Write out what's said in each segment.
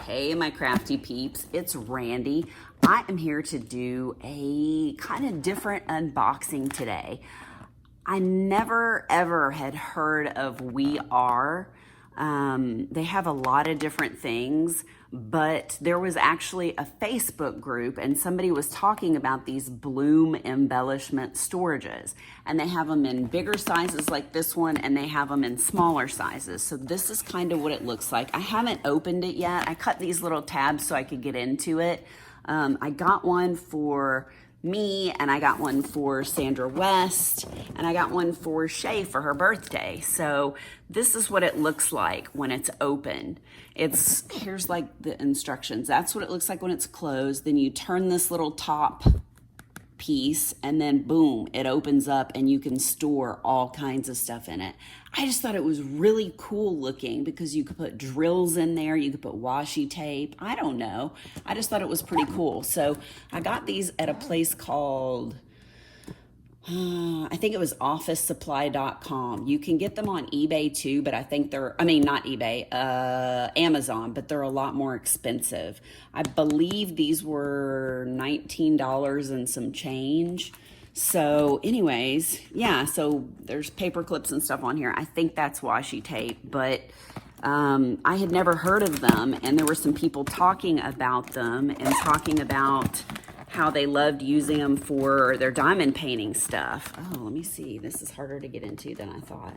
Hey, my crafty peeps, it's Randy. I am here to do a kind of different unboxing today. I never ever had heard of We Are. They have a lot of different things, but there was actually a Facebook group and somebody was talking about these bloom embellishment storages, and they have them in bigger sizes like this one, and they have them in smaller sizes. So this is kind of what it looks like. I haven't opened it yet. I cut these little tabs so I could get into it. I got one for me, and I got one for Sandra West, and I got one for Shay for her birthday. So this is what it looks like when it's open. Here's like the instructions. That's what it looks like when it's closed. Then you turn this little top piece, and then boom, it opens up and you can store all kinds of stuff in it. I just thought it was really cool looking because you could put drills in there, you could put washi tape, I don't know. I just thought it was pretty cool. So I got these at a place called, I think it was officesupply.com. You can get them on eBay too, but I think not eBay, Amazon, but they're a lot more expensive. I believe these were $19 and some change. So anyways, yeah, so there's paper clips and stuff on here. I think that's washi tape, but I had never heard of them, and there were some people talking about them and talking about how they loved using them for their diamond painting stuff. Oh, let me see. This is harder to get into than I thought.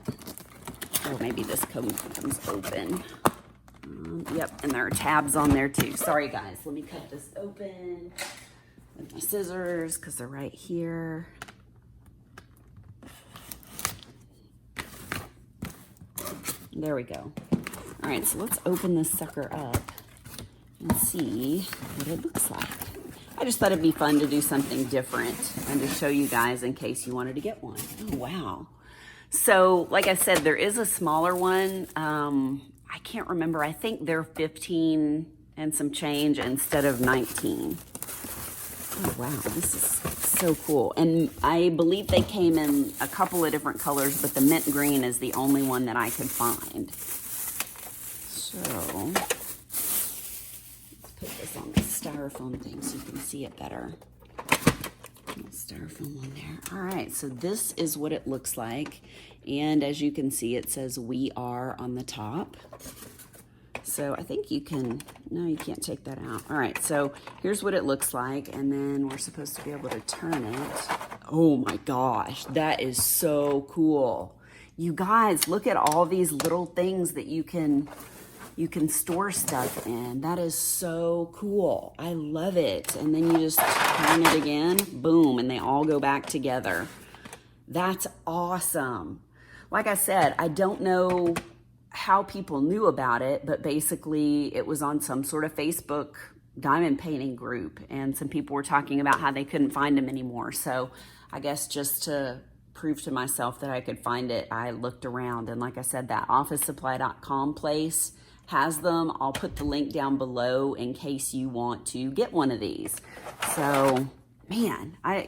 Oh, maybe this comes open. Yep, and there are tabs on there too. Sorry, guys. Let me cut this open with my scissors because they're right here. There we go. All right, so let's open this sucker up and see what it looks like. I just thought it'd be fun to do something different and to show you guys in case you wanted to get one. Oh, wow. So, like I said, there is a smaller one. I can't remember. I think they're 15 and some change instead of 19. Oh, wow. This is so cool. And I believe they came in a couple of different colors, but the mint green is the only one that I could find. So put this on the styrofoam thing so you can see it better. Styrofoam on there. All right, so this is what it looks like. And as you can see, it says We Are on the top. So I think you can, no, you can't take that out. All right, so here's what it looks like. And then we're supposed to be able to turn it. Oh my gosh, that is so cool. You guys, look at all these little things that you can store stuff in. That is so cool. I love it. And then you just turn it again, boom, and they all go back together. That's awesome. Like I said, I don't know how people knew about it, but basically it was on some sort of Facebook diamond painting group, and some people were talking about how they couldn't find them anymore. So I guess just to prove to myself that I could find it, I looked around, and like I said, that officesupply.com place has them. I'll put the link down below in case you want to get one of these. So, man, I'm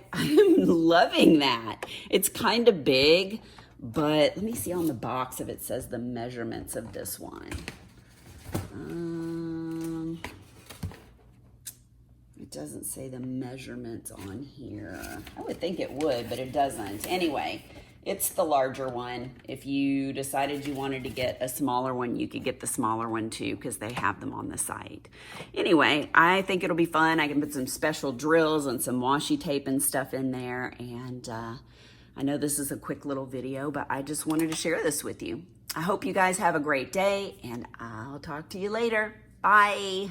loving that. It's kind of big, but let me see on the box if it says the measurements of this one. It doesn't say the measurements on here. I would think it would, but it doesn't. Anyway, it's the larger one. If you decided you wanted to get a smaller one, you could get the smaller one too, because they have them on the site. Anyway, I think it'll be fun. I can put some special drills and some washi tape and stuff in there. And I know this is a quick little video, but I just wanted to share this with you. I hope you guys have a great day, and I'll talk to you later. Bye.